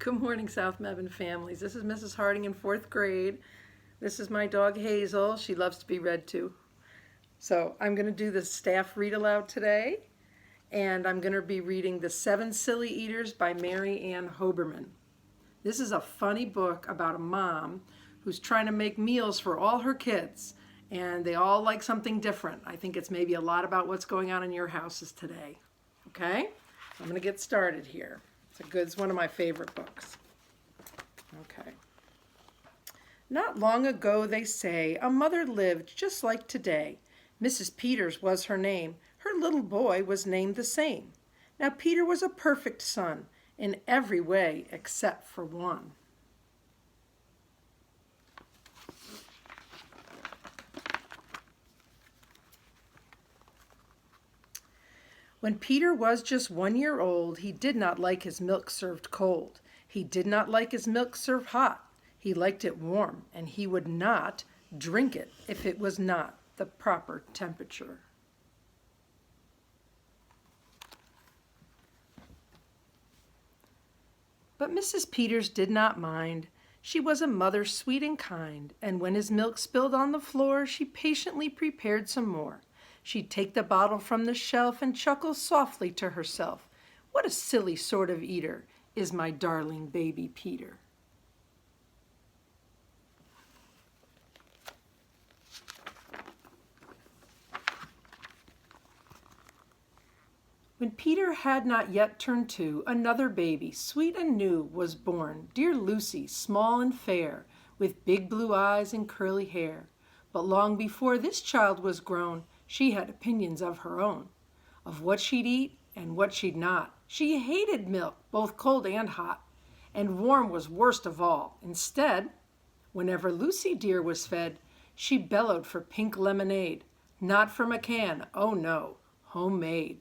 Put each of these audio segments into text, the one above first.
Good morning, South Mebane families. This is Mrs. Harding in 4th grade. This is my dog Hazel. She loves to be read to. So I'm going to do the staff read aloud today, and I'm going to be reading The 7 Silly Eaters by Mary Ann Hoberman. This is a funny book about a mom who's trying to make meals for all her kids, and they all like something different. I think it's maybe a lot about what's going on in your houses today. Okay? I'm going to get started here. It's one of my favorite books. Okay. Not long ago, they say, a mother lived just like today. Mrs. Peters was her name. Her little boy was named the same. Now Peter was a perfect son in every way except for one. When Peter was just 1 year old, he did not like his milk served cold. He did not like his milk served hot. He liked it warm, and he would not drink it if it was not the proper temperature. But Mrs. Peters did not mind. She was a mother sweet and kind, and when his milk spilled on the floor, she patiently prepared some more. She'd take the bottle from the shelf and chuckle softly to herself. What a silly sort of eater is my darling baby Peter. When Peter had not yet turned 2, another baby, sweet and new, was born, dear Lucy, small and fair, with big blue eyes and curly hair. But long before this child was grown, she had opinions of her own, of what she'd eat and what she'd not. She hated milk, both cold and hot, and warm was worst of all. Instead, whenever Lucy dear was fed, she bellowed for pink lemonade, not from a can, oh no, homemade.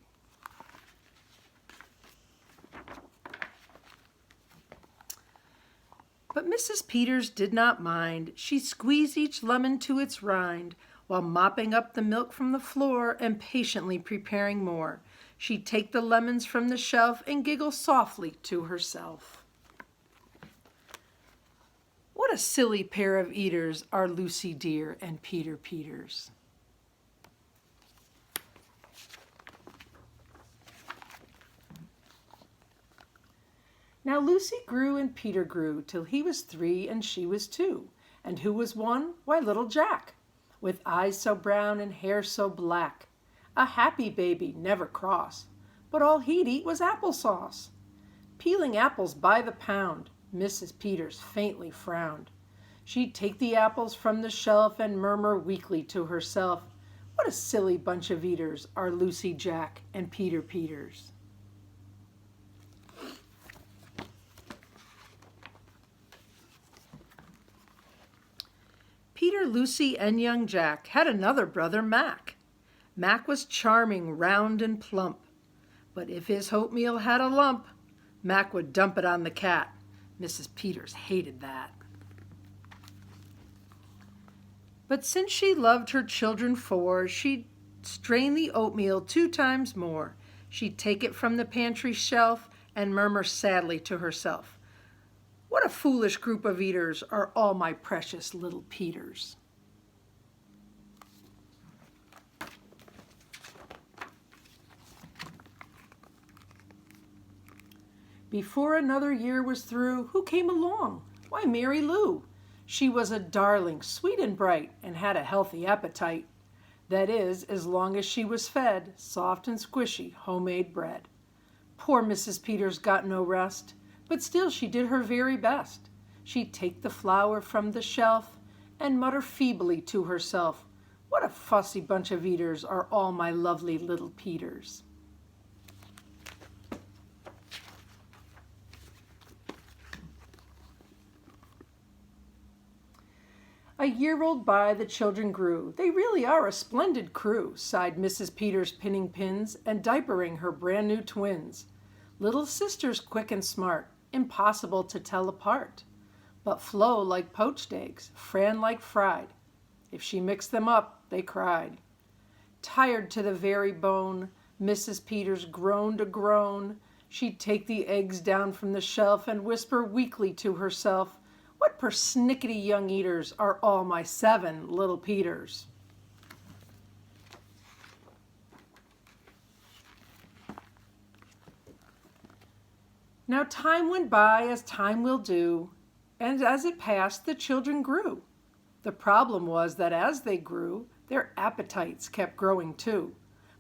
But Mrs. Peters did not mind. She squeezed each lemon to its rind, while mopping up the milk from the floor and patiently preparing more. She'd take the lemons from the shelf and giggle softly to herself. What a silly pair of eaters are Lucy dear and Peter Peters. Now Lucy grew and Peter grew, till he was 3 and she was 2. And who was one? Why, little Jack, with eyes so brown and hair so black. A happy baby, never cross, but all he'd eat was applesauce. Peeling apples by the pound, Mrs. Peters faintly frowned. She'd take the apples from the shelf and murmur weakly to herself, what a silly bunch of eaters are Lucy, Jack, and Peter Peters. Peter, Lucy, and young Jack had another brother, Mac. Mac was charming, round, and plump. But if his oatmeal had a lump, Mac would dump it on the cat. Mrs. Peters hated that. But since she loved her children 4, she'd strain the oatmeal 2 times more. She'd take it from the pantry shelf and murmur sadly to herself, what a foolish group of eaters are all my precious little Peters. Before another year was through, who came along? Why, Mary Lou. She was a darling, sweet and bright, and had a healthy appetite. That is, as long as she was fed soft and squishy homemade bread. Poor Mrs. Peters got no rest. But still she did her very best. She'd take the flour from the shelf and mutter feebly to herself, what a fussy bunch of eaters are all my lovely little Peters. A year rolled by, the children grew. They really are a splendid crew, sighed Mrs. Peters, pinning pins and diapering her brand new twins. Little sisters quick and smart, impossible to tell apart, but Flo like poached eggs, Fran like fried. If she mixed them up, they cried. Tired to the very bone, Mrs. Peters groaned a groan. She'd take the eggs down from the shelf and whisper weakly to herself, "What persnickety young eaters are all my 7 little Peters?" Now time went by as time will do, and as it passed, the children grew. The problem was that as they grew, their appetites kept growing too,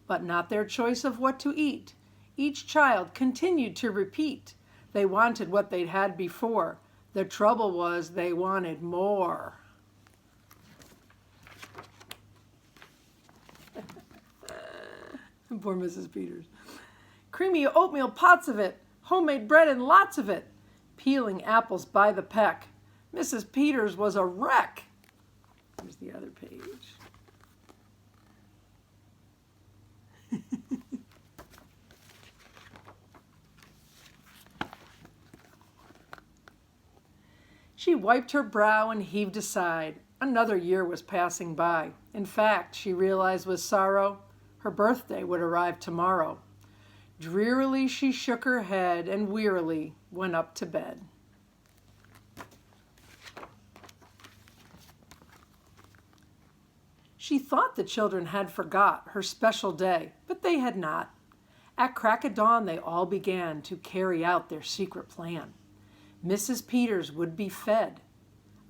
but not their choice of what to eat. Each child continued to repeat. They wanted what they'd had before. The trouble was they wanted more. Poor Mrs. Peters. Creamy oatmeal pots of it, homemade bread and lots of it, peeling apples by the peck. Mrs. Peters was a wreck. Here's the other page. She wiped her brow and heaved a sigh. Another year was passing by. In fact, she realized with sorrow, her birthday would arrive tomorrow. Drearily she shook her head and wearily went up to bed. She thought the children had forgot her special day, but they had not. At crack of dawn, they all began to carry out their secret plan. Mrs. Peters would be fed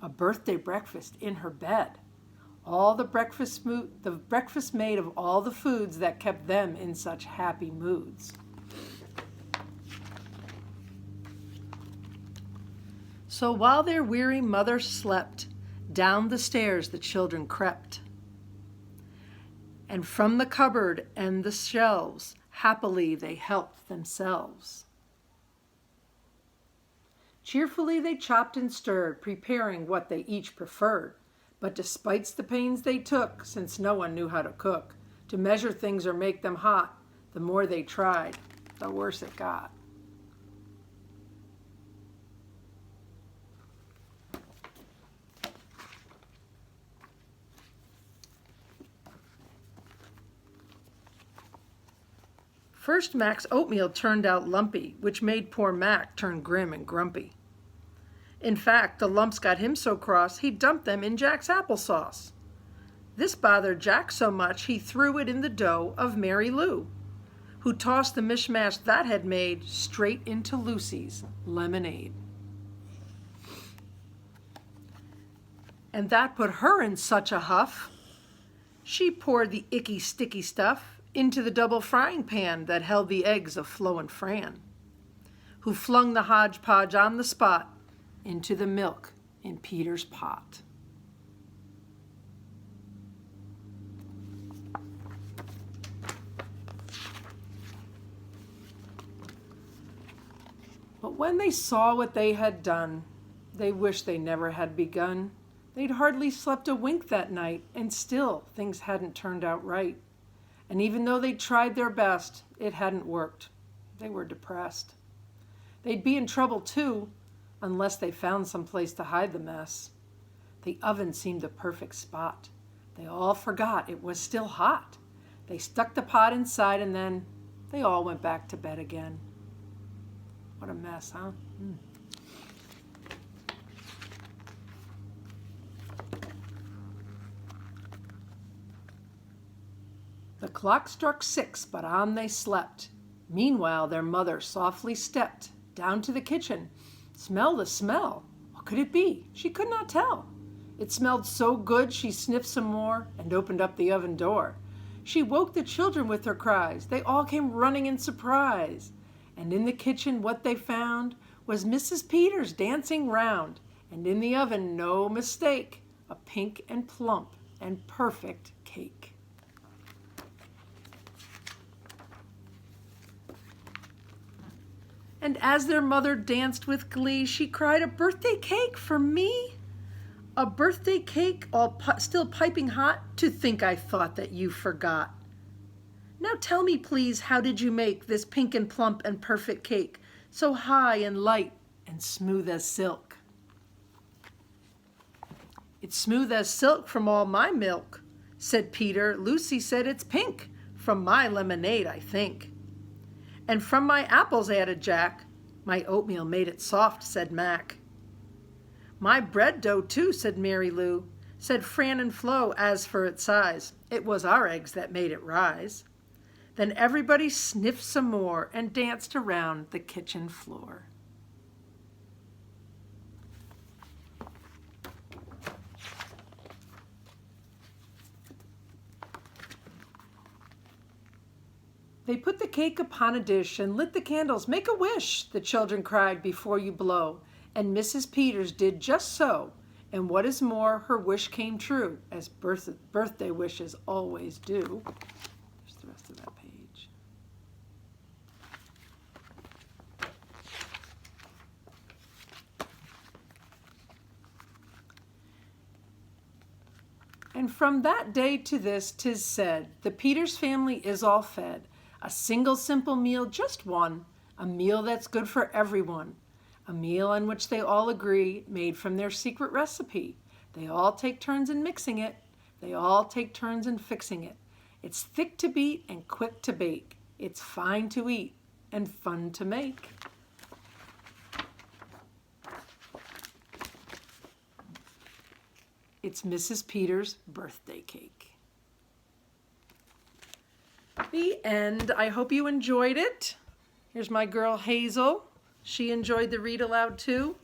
a birthday breakfast in her bed. The breakfast made of all the foods that kept them in such happy moods. So while their weary mother slept, down the stairs the children crept. And from the cupboard and the shelves, happily they helped themselves. Cheerfully they chopped and stirred, preparing what they each preferred. But despite the pains they took, since no one knew how to cook, to measure things or make them hot, the more they tried, the worse it got. First, Mac's oatmeal turned out lumpy, which made poor Mac turn grim and grumpy. In fact, the lumps got him so cross, he dumped them in Jack's applesauce. This bothered Jack so much, he threw it in the dough of Mary Lou, who tossed the mishmash that had made straight into Lucy's lemonade. And that put her in such a huff. She poured the icky, sticky stuff into the double frying pan that held the eggs of Flo and Fran, who flung the hodgepodge on the spot into the milk in Peter's pot. But when they saw what they had done, they wished they never had begun. They'd hardly slept a wink that night, and still things hadn't turned out right. And even though they tried their best, it hadn't worked. They were depressed. They'd be in trouble too, unless they found some place to hide the mess. The oven seemed the perfect spot. They all forgot it was still hot. They stuck the pot inside and then they all went back to bed again. What a mess, huh? The clock struck 6, but on they slept. Meanwhile, their mother softly stepped down to the kitchen. Smell the smell. What could it be? She could not tell. It smelled so good she sniffed some more and opened up the oven door. She woke the children with her cries. They all came running in surprise. And in the kitchen what they found was Mrs. Peters dancing round. And in the oven, no mistake, a pink and plump and perfect cake. And as their mother danced with glee, she cried, "A birthday cake for me? A birthday cake still piping hot? To think I thought that you forgot. Now tell me, please, how did you make this pink and plump and perfect cake, so high and light and smooth as silk?" "It's smooth as silk from all my milk," said Peter. "Lucy said it's pink from my lemonade, I think." And from my apples, added Jack. My oatmeal made it soft, said Mac. My bread dough too, said Mary Lou. Said Fran and Flo, as for its size, it was our eggs that made it rise. Then everybody sniffed some more and danced around the kitchen floor. They put the cake upon a dish and lit the candles. Make a wish, the children cried, before you blow. And Mrs. Peters did just so. And what is more, her wish came true, as birthday wishes always do. There's the rest of that page. And from that day to this, 'tis said, the Peters family is all fed. A single simple meal, just one, a meal that's good for everyone. A meal on which they all agree, made from their secret recipe. They all take turns in mixing it. They all take turns in fixing it. It's thick to beat and quick to bake. It's fine to eat and fun to make. It's Mrs. Peters' birthday cake. The end. I hope you enjoyed it. Here's my girl Hazel. She enjoyed the read aloud too.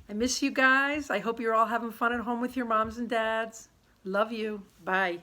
I miss you guys. I hope you're all having fun at home with your moms and dads. Love you. Bye.